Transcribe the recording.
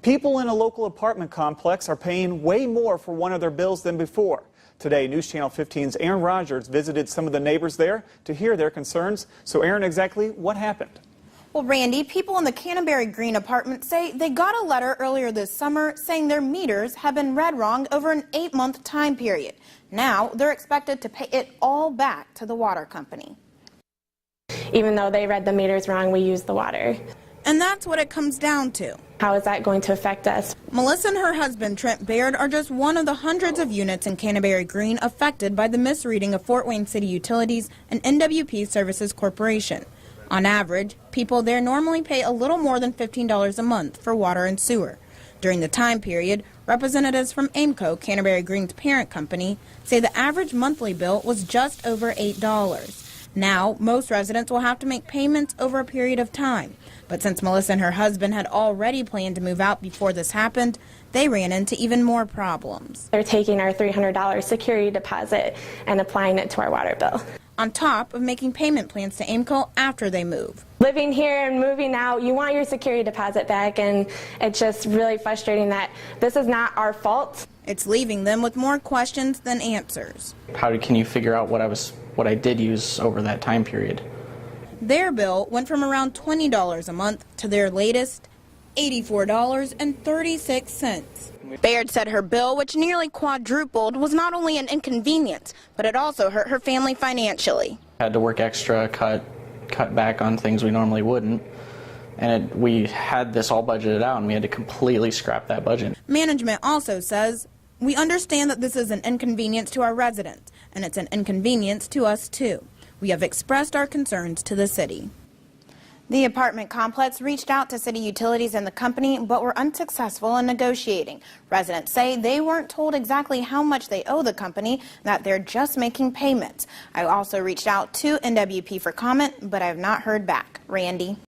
People in a local apartment complex are paying way more for one of their bills than before. Today, News Channel 15's Aaron Rogers visited some of the neighbors there to hear their concerns. So, Aaron, exactly what happened? Well, Randy, people in the Canterbury Green apartment say they got a letter earlier this summer saying their meters have been read wrong over an 8-month time period. Now they're expected to pay it all back to the water company. Even though they read the meters wrong, we use the water. And that's what it comes down to. How is that going to affect us? Melissa and her husband, Trent Baird, are just one of the hundreds of units in Canterbury Green affected by the misreading of Fort Wayne City Utilities and NWP Services Corporation. On average, people there normally pay a little more than $15 a month for water and sewer. During the time period, representatives from AIMCO, Canterbury Green's parent company, say the average monthly bill was just over $8. Now, most residents will have to make payments over a period of time. But since Melissa and her husband had already planned to move out before this happened, they ran into even more problems. They're taking our $300 security deposit and applying it to our water bill, on top of making payment plans to AIMCO after they move. Living here and moving out, you want your security deposit back, and it's just really frustrating that this is not our fault. It's leaving them with more questions than answers. How can you figure out what I did use over that time period? Their bill went from around $20 a month to their latest $84.36. Baird said her bill, which nearly quadrupled, was not only an inconvenience, but it also hurt her family financially. Had to work extra, cut back on things we normally wouldn't. And we had this all budgeted out, and we had to completely scrap that budget. Management also says, we understand that this is an inconvenience to our residents, and it's an inconvenience to us too. We have expressed our concerns to the city. The apartment complex reached out to city utilities and the company, but were unsuccessful in negotiating. Residents say they weren't told exactly how much they owe the company, that they're just making payments. I also reached out to NWP for comment, but I have not heard back. Randy.